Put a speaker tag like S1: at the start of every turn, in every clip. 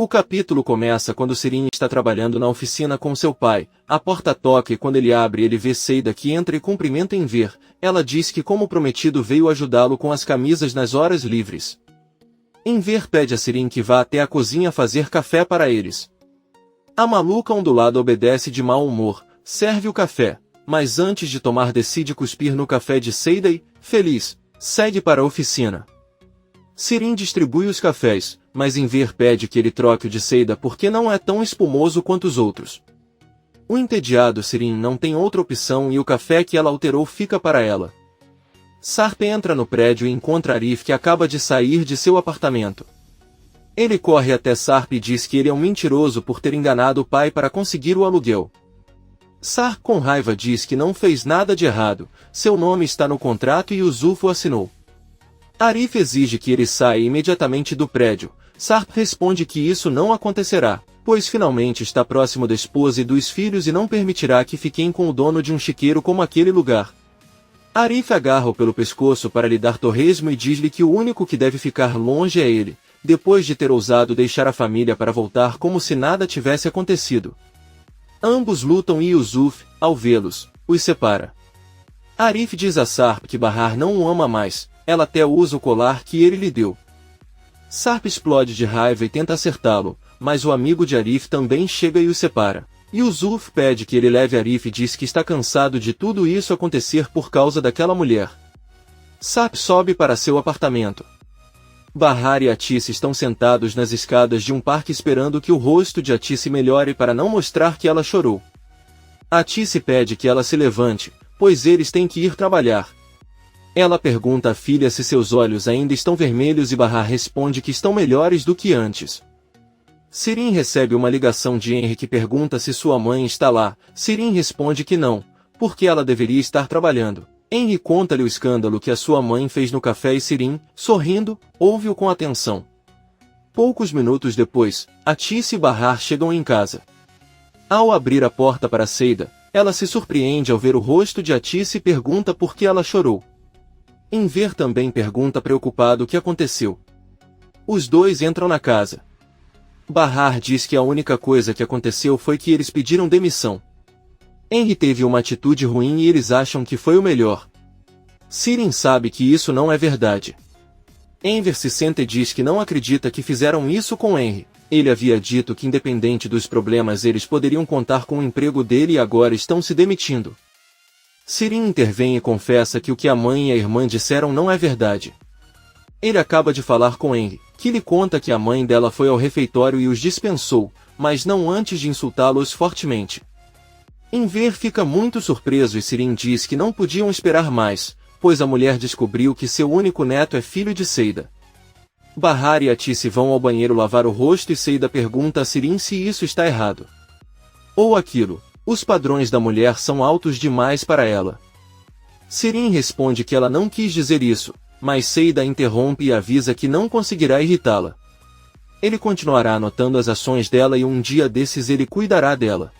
S1: O capítulo começa quando Sirin está trabalhando na oficina com seu pai. A porta toca e quando ele abre ele vê Seida que entra e cumprimenta Enver. Ela diz que como prometido veio ajudá-lo com as camisas nas horas livres. Enver pede a Sirin que vá até a cozinha fazer café para eles. A maluca ondulada obedece de mau humor, serve o café, mas antes de tomar decide cuspir no café de Seida e, feliz, segue para a oficina. Sirin distribui os cafés, mas Enver pede que ele troque o de Seida porque não é tão espumoso quanto os outros. O entediado Sirin não tem outra opção e o café que ela alterou fica para ela. Sarp entra no prédio e encontra Arif que acaba de sair de seu apartamento. Ele corre até Sarp e diz que ele é um mentiroso por ter enganado o pai para conseguir o aluguel. Sarp com raiva diz que não fez nada de errado, seu nome está no contrato e o Zulfo assinou. Arif exige que ele saia imediatamente do prédio. Sarp responde que isso não acontecerá, pois finalmente está próximo da esposa e dos filhos e não permitirá que fiquem com o dono de um chiqueiro como aquele lugar. Arif agarra-o pelo pescoço para lhe dar torresmo e diz-lhe que o único que deve ficar longe é ele, depois de ter ousado deixar a família para voltar como se nada tivesse acontecido. Ambos lutam e Yusuf, ao vê-los, os separa. Arif diz a Sarp que Bahar não o ama mais, ela até usa o colar que ele lhe deu. Sarp explode de raiva e tenta acertá-lo, mas o amigo de Arif também chega e os separa. Yusuf pede que ele leve Arif e diz que está cansado de tudo isso acontecer por causa daquela mulher. Sarp sobe para seu apartamento. Bahar e Atice estão sentados nas escadas de um parque esperando que o rosto de Atice melhore para não mostrar que ela chorou. Atice pede que ela se levante, pois eles têm que ir trabalhar. Ela pergunta à filha se seus olhos ainda estão vermelhos e Bahar responde que estão melhores do que antes. Sirin recebe uma ligação de Henry que pergunta se sua mãe está lá. Sirin responde que não, porque ela deveria estar trabalhando. Henry conta-lhe o escândalo que a sua mãe fez no café e Sirin, sorrindo, ouve-o com atenção. Poucos minutos depois, Atice e Bahar chegam em casa. Ao abrir a porta para Seida, ela se surpreende ao ver o rosto de Atice e pergunta por que ela chorou. Enver também pergunta preocupado o que aconteceu. Os dois entram na casa. Bahar diz que a única coisa que aconteceu foi que eles pediram demissão. Henry teve uma atitude ruim e eles acham que foi o melhor. Sirin sabe que isso não é verdade. Enver se senta e diz que não acredita que fizeram isso com Henry. Ele havia dito que independente dos problemas eles poderiam contar com o emprego dele e agora estão se demitindo. Sirin intervém e confessa que o que a mãe e a irmã disseram não é verdade. Ele acaba de falar com Henry, que lhe conta que a mãe dela foi ao refeitório e os dispensou, mas não antes de insultá-los fortemente. Enver fica muito surpreso e Sirin diz que não podiam esperar mais, pois a mulher descobriu que seu único neto é filho de Seida. Bahar e Atice vão ao banheiro lavar o rosto e Seida pergunta a Sirin se isso está errado. Ou aquilo. Os padrões da mulher são altos demais para ela. Sirin responde que ela não quis dizer isso, mas Seida interrompe e avisa que não conseguirá irritá-la. Ele continuará anotando as ações dela e um dia desses ele cuidará dela.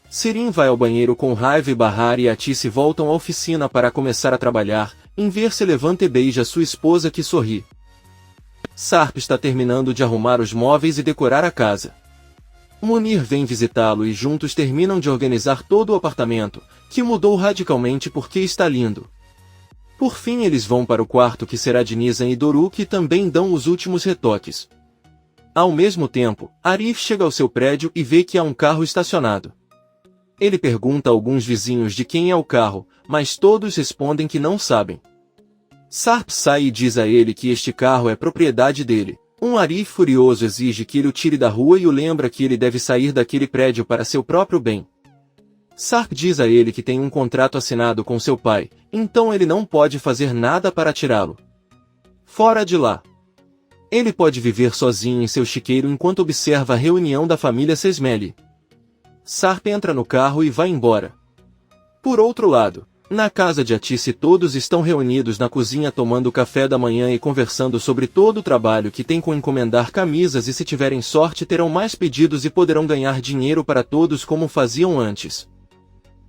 S1: Sirin vai ao banheiro com raiva e Bahar e Atice voltam à oficina para começar a trabalhar. Enver se levanta e beija sua esposa que sorri. Sarp está terminando de arrumar os móveis e decorar a casa. Munir vem visitá-lo e juntos terminam de organizar todo o apartamento, que mudou radicalmente porque está lindo. Por fim eles vão para o quarto que será de Nizam e Doru que também dão os últimos retoques. Ao mesmo tempo, Arif chega ao seu prédio e vê que há um carro estacionado. Ele pergunta a alguns vizinhos de quem é o carro, mas todos respondem que não sabem. Sarp sai e diz a ele que este carro é propriedade dele. Arif furioso exige que ele o tire da rua e o lembra que ele deve sair daquele prédio para seu próprio bem. Sarp diz a ele que tem um contrato assinado com seu pai, então ele não pode fazer nada para tirá-lo. Fora de lá. Ele pode viver sozinho em seu chiqueiro enquanto observa a reunião da família Sesmeli. Sarp entra no carro e vai embora. Por outro lado, na casa de Atice todos estão reunidos na cozinha tomando café da manhã e conversando sobre todo o trabalho que tem com encomendar camisas e se tiverem sorte terão mais pedidos e poderão ganhar dinheiro para todos como faziam antes.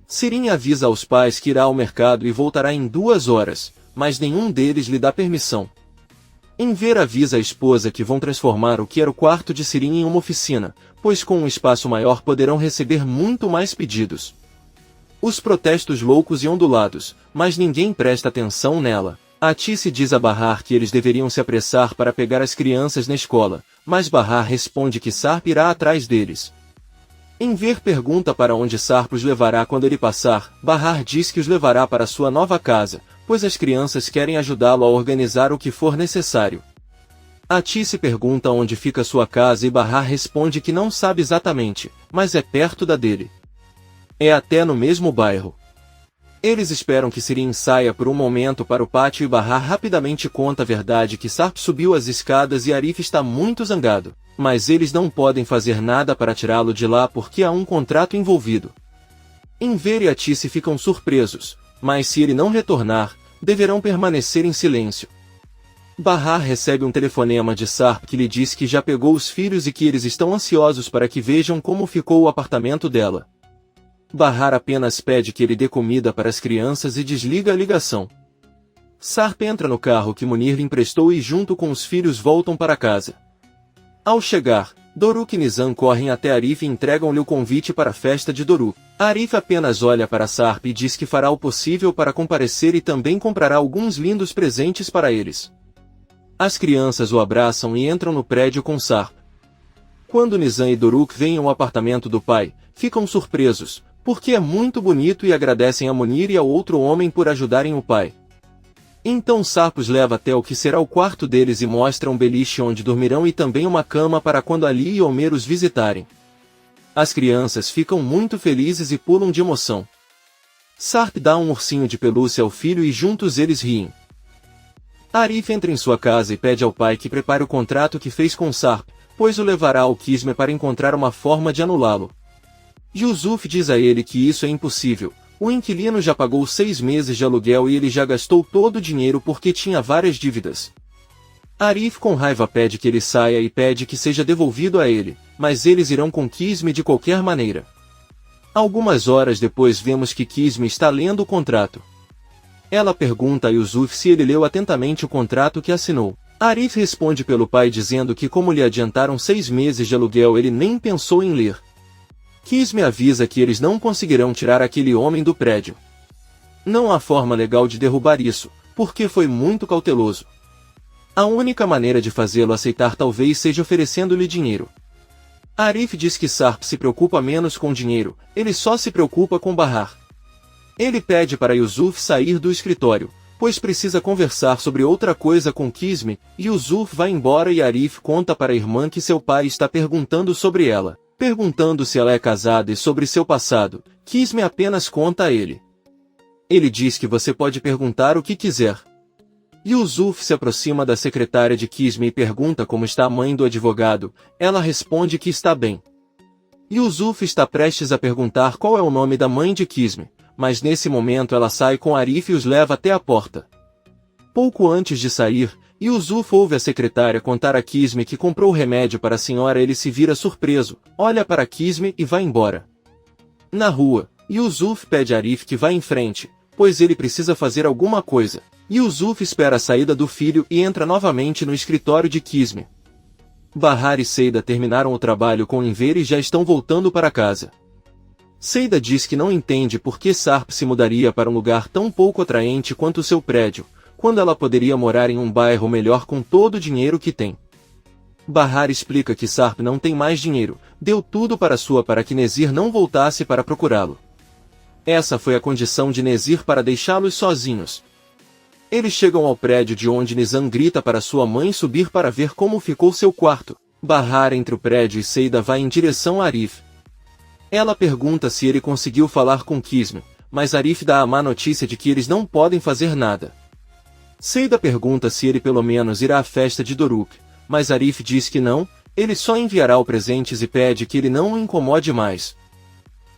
S1: Sirin avisa aos pais que irá ao mercado e voltará em 2 horas, mas nenhum deles lhe dá permissão. Enver avisa a esposa que vão transformar o que era o quarto de Sirin em uma oficina, pois com um espaço maior poderão receber muito mais pedidos. Os protestos loucos e ondulados, mas ninguém presta atenção nela. Atice diz a Bahar que eles deveriam se apressar para pegar as crianças na escola, mas Bahar responde que Sarp irá atrás deles. Enver pergunta para onde Sarp os levará quando ele passar. Bahar diz que os levará para sua nova casa, pois as crianças querem ajudá-lo a organizar o que for necessário. Atice pergunta onde fica sua casa e Bahar responde que não sabe exatamente, mas é perto da dele. É até no mesmo bairro. Eles esperam que Sirin saia por um momento para o pátio e Bahar rapidamente conta a verdade que Sarp subiu as escadas e Arif está muito zangado, mas eles não podem fazer nada para tirá-lo de lá porque há um contrato envolvido. Enver e Atice ficam surpresos, mas se ele não retornar, deverão permanecer em silêncio. Bahar recebe um telefonema de Sarp que lhe diz que já pegou os filhos e que eles estão ansiosos para que vejam como ficou o apartamento dela. Bahar apenas pede que ele dê comida para as crianças e desliga a ligação. Sarp entra no carro que Munir lhe emprestou e junto com os filhos voltam para casa. Ao chegar, Doruk e Nizam correm até Arif e entregam-lhe o convite para a festa de Doruk. Arif apenas olha para Sarp e diz que fará o possível para comparecer e também comprará alguns lindos presentes para eles. As crianças o abraçam e entram no prédio com Sarp. Quando Nizam e Doruk veem o apartamento do pai, ficam surpresos, porque é muito bonito e agradecem a Munir e ao outro homem por ajudarem o pai. Então Sarp os leva até o que será o quarto deles e mostra um beliche onde dormirão e também uma cama para quando Ali e Homer os visitarem. As crianças ficam muito felizes e pulam de emoção. Sarp dá um ursinho de pelúcia ao filho e juntos eles riem. Arif entra em sua casa e pede ao pai que prepare o contrato que fez com Sarp, pois o levará ao Kismet para encontrar uma forma de anulá-lo. Yusuf diz a ele que isso é impossível. O inquilino já pagou 6 meses de aluguel e ele já gastou todo o dinheiro porque tinha várias dívidas. Arif com raiva pede que ele saia e pede que seja devolvido a ele, mas eles irão com Kismet de qualquer maneira. Algumas horas depois vemos que Kismet está lendo o contrato. Ela pergunta a Yusuf se ele leu atentamente o contrato que assinou. Arif responde pelo pai dizendo que como lhe adiantaram 6 meses de aluguel ele nem pensou em ler. Kismet avisa que eles não conseguirão tirar aquele homem do prédio. Não há forma legal de derrubar isso, porque foi muito cauteloso. A única maneira de fazê-lo aceitar talvez seja oferecendo-lhe dinheiro. Arif diz que Sarp se preocupa menos com dinheiro, ele só se preocupa com Bahar. Ele pede para Yusuf sair do escritório, pois precisa conversar sobre outra coisa com Kismet, e Yusuf vai embora e Arif conta para a irmã que seu pai está perguntando sobre ela. Perguntando se ela é casada e sobre seu passado, Kismet apenas conta a ele. Ele diz que você pode perguntar o que quiser. Yusuf se aproxima da secretária de Kismet e pergunta como está a mãe do advogado. Ela responde que está bem. Yusuf está prestes a perguntar qual é o nome da mãe de Kismet, mas nesse momento ela sai com Arif e os leva até a porta. Pouco antes de sair, Yusuf ouve a secretária contar a Kismet que comprou o remédio para a senhora. Ele se vira surpreso, olha para Kismet e vai embora. Na rua, Yusuf pede a Arif que vá em frente, pois ele precisa fazer alguma coisa. Yusuf espera a saída do filho e entra novamente no escritório de Kismet. Bahar e Seida terminaram o trabalho com Enver e já estão voltando para casa. Seida diz que não entende por que Sarp se mudaria para um lugar tão pouco atraente quanto seu prédio, quando ela poderia morar em um bairro melhor com todo o dinheiro que tem. Bahar explica que Sarp não tem mais dinheiro, deu tudo para que Nezir não voltasse para procurá-lo. Essa foi a condição de Nezir para deixá-los sozinhos. Eles chegam ao prédio de onde Nizam grita para sua mãe subir para ver como ficou seu quarto. Bahar entre o prédio e Seida vai em direção a Arif. Ela pergunta se ele conseguiu falar com Kismet, mas Arif dá a má notícia de que eles não podem fazer nada. Seida pergunta se ele pelo menos irá à festa de Doruk, mas Arif diz que não, ele só enviará os presentes e pede que ele não o incomode mais.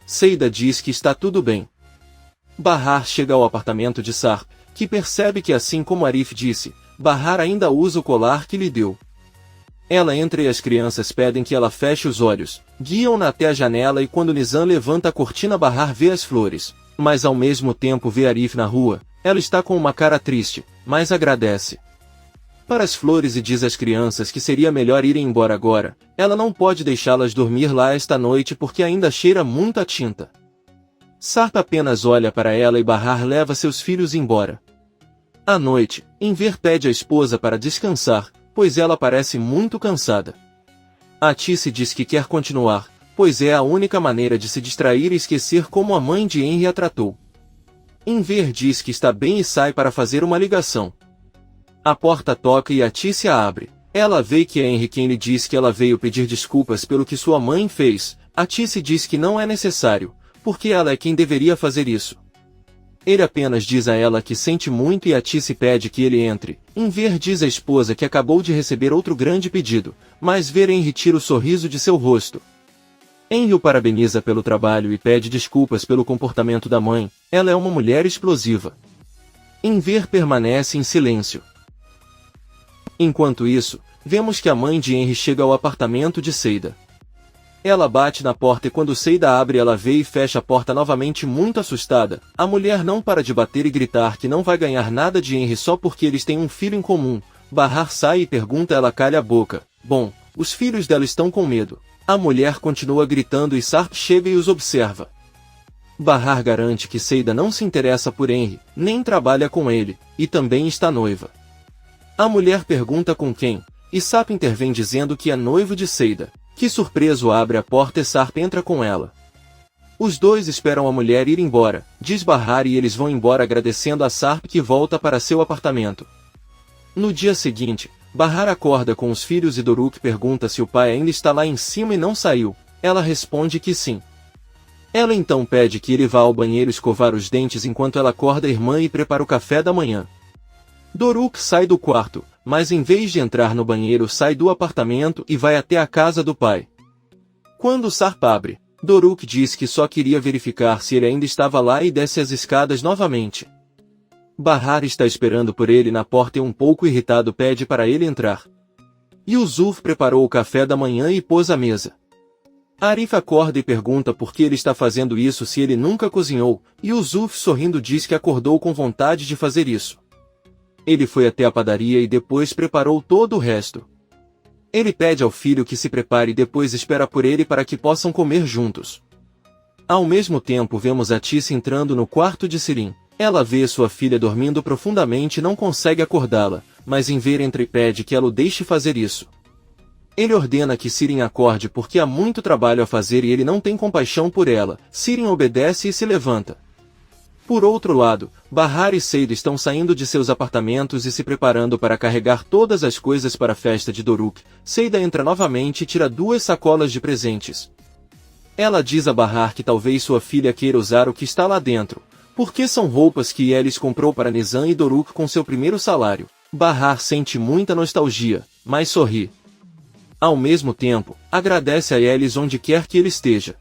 S1: Seida diz que está tudo bem. Bahar chega ao apartamento de Sarp, que percebe que assim como Arif disse, Bahar ainda usa o colar que lhe deu. Ela entra e as crianças pedem que ela feche os olhos, guiam-na até a janela e quando Nizam levanta a cortina Bahar vê as flores, mas ao mesmo tempo vê Arif na rua. Ela está com uma cara triste, mas agradece. para as flores e diz às crianças que seria melhor irem embora agora. Ela não pode deixá-las dormir lá esta noite porque ainda cheira muito a tinta. Sarp apenas olha para ela e Bahar leva seus filhos embora. À noite, Enver pede à esposa para descansar, pois ela parece muito cansada. Atice diz que quer continuar, pois é a única maneira de se distrair e esquecer como a mãe de Henry a tratou. Enver diz que está bem e sai para fazer uma ligação. A porta toca e Atice a abre. Ela vê que é Henry quem lhe diz que ela veio pedir desculpas pelo que sua mãe fez. Atice diz que não é necessário, porque ela é quem deveria fazer isso. Ele apenas diz a ela que sente muito e Atice pede que ele entre. Enver diz à esposa que acabou de receber outro grande pedido, mas ver Henry tira o sorriso de seu rosto. Henry o parabeniza pelo trabalho e pede desculpas pelo comportamento da mãe. Ela é uma mulher explosiva. Enver permanece em silêncio. Enquanto isso, vemos que a mãe de Henry chega ao apartamento de Seida. Ela bate na porta e quando Seida abre ela vê e fecha a porta novamente muito assustada. A mulher não para de bater e gritar que não vai ganhar nada de Henry só porque eles têm um filho em comum. Bahar sai e pergunta ela calha a boca. Bom, os filhos dela estão com medo. A mulher continua gritando e Sarp chega e os observa. Bahar garante que Seida não se interessa por Henry, nem trabalha com ele, e também está noiva. A mulher pergunta com quem, e Sarp intervém dizendo que é noivo de Seida, que surpreso abre a porta e Sarp entra com ela. Os dois esperam a mulher ir embora, diz Bahar e eles vão embora agradecendo a Sarp que volta para seu apartamento. No dia seguinte, Bahar acorda com os filhos e Doruk pergunta se o pai ainda está lá em cima e não saiu. Ela responde que sim. Ela então pede que ele vá ao banheiro escovar os dentes enquanto ela acorda a irmã e prepara o café da manhã. Doruk sai do quarto, mas em vez de entrar no banheiro sai do apartamento e vai até a casa do pai. Quando Sarp abre, Doruk diz que só queria verificar se ele ainda estava lá e desce as escadas novamente. Bahar está esperando por ele na porta e um pouco irritado pede para ele entrar. Yusuf preparou o café da manhã e pôs à mesa. Arif acorda e pergunta por que ele está fazendo isso se ele nunca cozinhou, e Yusuf sorrindo diz que acordou com vontade de fazer isso. Ele foi até a padaria e depois preparou todo o resto. Ele pede ao filho que se prepare e depois espera por ele para que possam comer juntos. Ao mesmo tempo vemos Atice entrando no quarto de Sirin. Ela vê sua filha dormindo profundamente e não consegue acordá-la, mas Enver entra e pede que ela o deixe fazer isso. Ele ordena que Sirin acorde porque há muito trabalho a fazer e ele não tem compaixão por ela. Sirin obedece e se levanta. Por outro lado, Bahar e Seida estão saindo de seus apartamentos e se preparando para carregar todas as coisas para a festa de Doruk. Seida entra novamente e tira 2 sacolas de presentes. Ela diz a Bahar que talvez sua filha queira usar o que está lá dentro, porque são roupas que Yelis comprou para Nizam e Doruk com seu primeiro salário. Bahar sente muita nostalgia, mas sorri. Ao mesmo tempo, agradece a Yelis onde quer que ele esteja.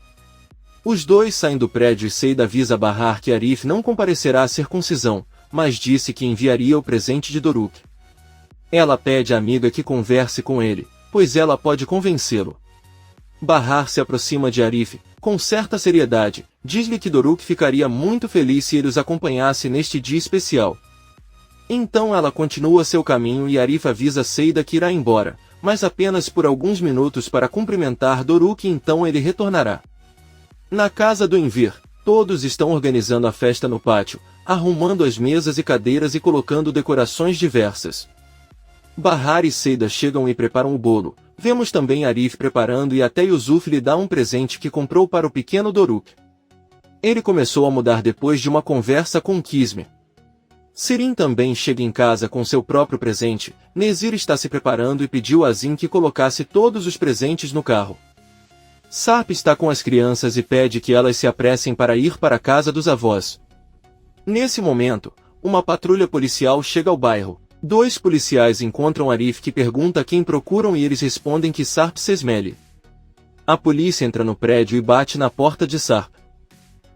S1: Os dois saem do prédio e Seida avisa Bahar que Arif não comparecerá à circuncisão, mas disse que enviaria o presente de Doruk. Ela pede à amiga que converse com ele, pois ela pode convencê-lo. Bahar se aproxima de Arif, com certa seriedade, diz-lhe que Doruk ficaria muito feliz se ele os acompanhasse neste dia especial. Então ela continua seu caminho e Arif avisa Seida que irá embora, mas apenas por alguns minutos para cumprimentar Doruk e então ele retornará. Na casa do Enver, todos estão organizando a festa no pátio, arrumando as mesas e cadeiras e colocando decorações diversas. Bahar e Seida chegam e preparam o bolo. Vemos também Arif preparando e até Yusuf lhe dá um presente que comprou para o pequeno Doruk. Ele começou a mudar depois de uma conversa com Kisme. Sirin também chega em casa com seu próprio presente. Nezir está se preparando e pediu a Zin que colocasse todos os presentes no carro. Sarp está com as crianças e pede que elas se apressem para ir para a casa dos avós. Nesse momento, uma patrulha policial chega ao bairro. 2 policiais encontram Arif que pergunta quem procuram e eles respondem que Sarp Sesmele. A polícia entra no prédio e bate na porta de Sarp.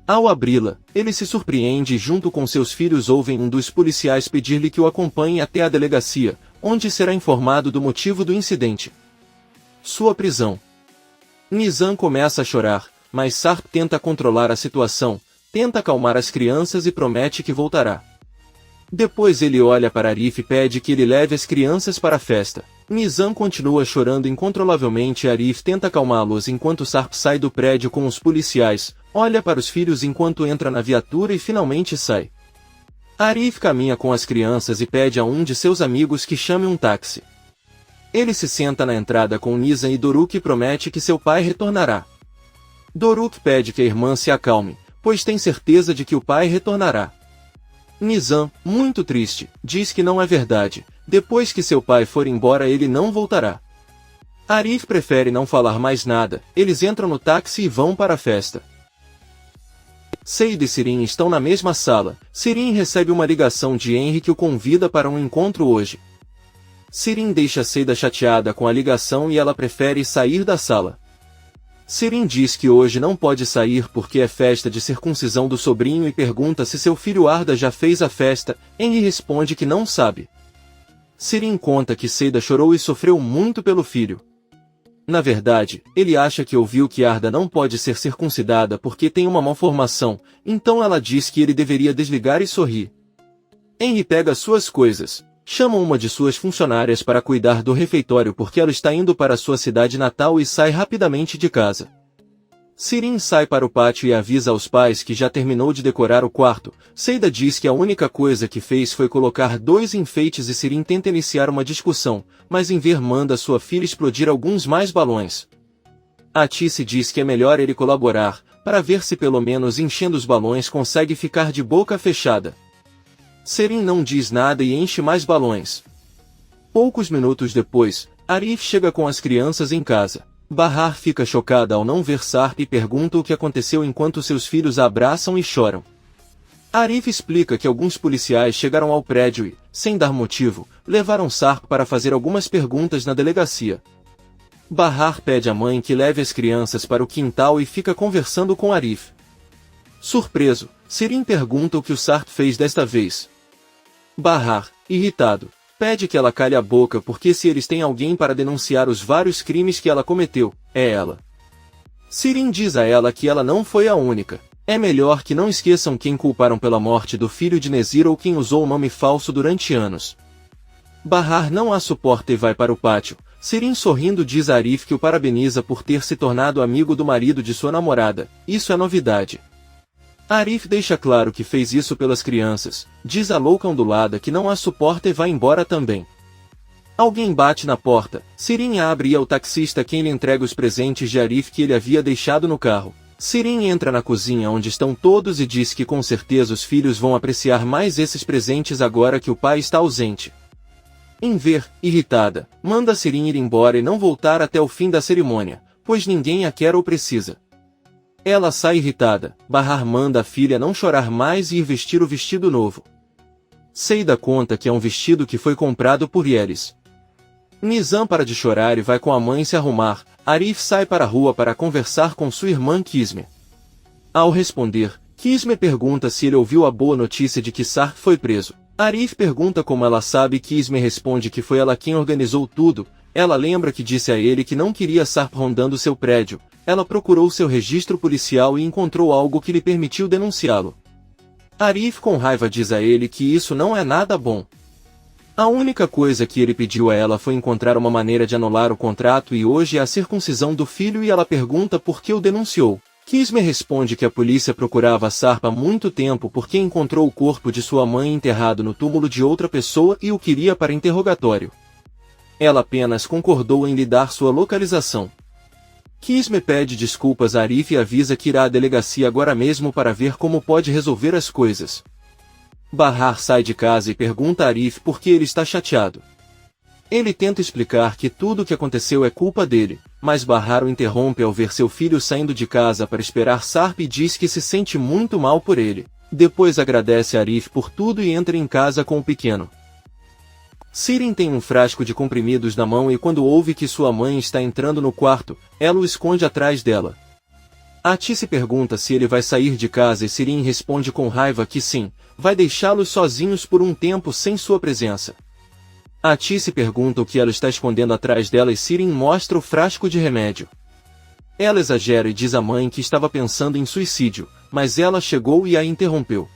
S1: Ao abri-la, ele se surpreende e junto com seus filhos ouvem um dos policiais pedir-lhe que o acompanhe até a delegacia, onde será informado do motivo do incidente. Sua prisão. Nizam começa a chorar, mas Sarp tenta controlar a situação, tenta acalmar as crianças e promete que voltará. Depois ele olha para Arif e pede que ele leve as crianças para a festa. Nizam continua chorando incontrolavelmente e Arif tenta acalmá-los enquanto Sarp sai do prédio com os policiais, olha para os filhos enquanto entra na viatura e finalmente sai. Arif caminha com as crianças e pede a um de seus amigos que chame um táxi. Ele se senta na entrada com Nizam e Doruk promete que seu pai retornará. Doruk pede que a irmã se acalme, pois tem certeza de que o pai retornará. Nizam, muito triste, diz que não é verdade, depois que seu pai for embora ele não voltará. Arif prefere não falar mais nada, eles entram no táxi e vão para a festa. Seida e Sirin estão na mesma sala. Sirin recebe uma ligação de Henry que o convida para um encontro hoje. Sirin deixa Seida chateada com a ligação e ela prefere sair da sala. Sirin diz que hoje não pode sair porque é festa de circuncisão do sobrinho e pergunta se seu filho Arda já fez a festa. Henry responde que não sabe. Sirin conta que Seida chorou e sofreu muito pelo filho. Na verdade, ele acha que ouviu que Arda não pode ser circuncidada porque tem uma malformação, então ela diz que ele deveria desligar e sorrir. Henry pega suas coisas, chama uma de suas funcionárias para cuidar do refeitório porque ela está indo para sua cidade natal e sai rapidamente de casa. Sirin sai para o pátio e avisa aos pais que já terminou de decorar o quarto. Seida diz que a única coisa que fez foi colocar 2 enfeites e Sirin tenta iniciar uma discussão, mas em ver manda sua filha explodir alguns mais balões. Atice diz que é melhor ele colaborar, para ver se pelo menos enchendo os balões consegue ficar de boca fechada. Sirin não diz nada e enche mais balões. Poucos minutos depois, Arif chega com as crianças em casa. Bahar fica chocada ao não ver Sarp e pergunta o que aconteceu enquanto seus filhos a abraçam e choram. Arif explica que alguns policiais chegaram ao prédio e, sem dar motivo, levaram Sarp para fazer algumas perguntas na delegacia. Bahar pede à mãe que leve as crianças para o quintal e fica conversando com Arif. Surpreso, Sirin pergunta o que o Sarp fez desta vez. Bahar, irritado, pede que ela calhe a boca porque se eles têm alguém para denunciar os vários crimes que ela cometeu, é ela. Sirin diz a ela que ela não foi a única. É melhor que não esqueçam quem culparam pela morte do filho de Nezir ou quem usou o nome falso durante anos. Bahar não a suporta e vai para o pátio. Sirin sorrindo diz a Arif que o parabeniza por ter se tornado amigo do marido de sua namorada. Isso é novidade. Arif deixa claro que fez isso pelas crianças, diz a louca ondulada que não a suporta e vai embora também. Alguém bate na porta, Sirin abre e é o taxista quem lhe entrega os presentes de Arif que ele havia deixado no carro. Sirin entra na cozinha onde estão todos e diz que com certeza os filhos vão apreciar mais esses presentes agora que o pai está ausente. Em ver, irritada, manda Sirin ir embora e não voltar até o fim da cerimônia, pois ninguém a quer ou precisa. Ela sai irritada. Bahar manda a filha não chorar mais e ir vestir o vestido novo. Seida conta que é um vestido que foi comprado por Yeris. Nizam para de chorar e vai com a mãe se arrumar. Arif sai para a rua para conversar com sua irmã Kisme. Ao responder, Kisme pergunta se ele ouviu a boa notícia de que Sarp foi preso. Arif pergunta como ela sabe e Kisme responde que foi ela quem organizou tudo. Ela lembra que disse a ele que não queria Sarp rondando seu prédio. Ela procurou seu registro policial e encontrou algo que lhe permitiu denunciá-lo. Arif com raiva diz a ele que isso não é nada bom. A única coisa que ele pediu a ela foi encontrar uma maneira de anular o contrato e hoje é a circuncisão do filho e ela pergunta por que o denunciou. Kisme responde que a polícia procurava Sarp há muito tempo porque encontrou o corpo de sua mãe enterrado no túmulo de outra pessoa e o queria para interrogatório. Ela apenas concordou em lhe dar sua localização. Kisme pede desculpas a Arif e avisa que irá à delegacia agora mesmo para ver como pode resolver as coisas. Bahar sai de casa e pergunta a Arif por que ele está chateado. Ele tenta explicar que tudo o que aconteceu é culpa dele, mas Bahar o interrompe ao ver seu filho saindo de casa para esperar Sarp e diz que se sente muito mal por ele. Depois agradece a Arif por tudo e entra em casa com o pequeno. Sirin tem um frasco de comprimidos na mão e quando ouve que sua mãe está entrando no quarto, ela o esconde atrás dela. Atice pergunta se ele vai sair de casa e Sirin responde com raiva que sim, vai deixá-los sozinhos por um tempo sem sua presença. Atice pergunta o que ela está escondendo atrás dela e Sirin mostra o frasco de remédio. Ela exagera e diz à mãe que estava pensando em suicídio, mas ela chegou e a interrompeu.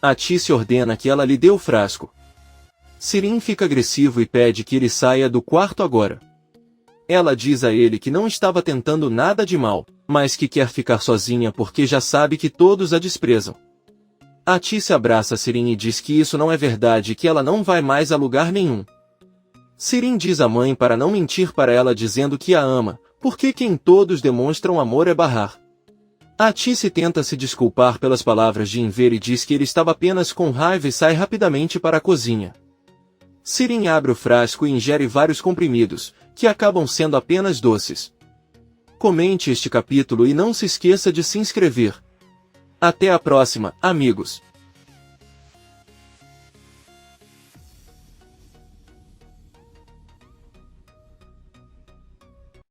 S1: Atice ordena que ela lhe dê o frasco. Sirin fica agressivo e pede que ele saia do quarto agora. Ela diz a ele que não estava tentando nada de mal, mas que quer ficar sozinha porque já sabe que todos a desprezam. Atice abraça Sirin e diz que isso não é verdade e que ela não vai mais a lugar nenhum. Sirin diz à mãe para não mentir para ela dizendo que a ama, porque quem todos demonstram amor é Bahar. Atice tenta se desculpar pelas palavras de Enver e diz que ele estava apenas com raiva e sai rapidamente para a cozinha. Sirin abre o frasco e ingere vários comprimidos, que acabam sendo apenas doces. Comente este capítulo e não se esqueça de se inscrever. Até a próxima, amigos!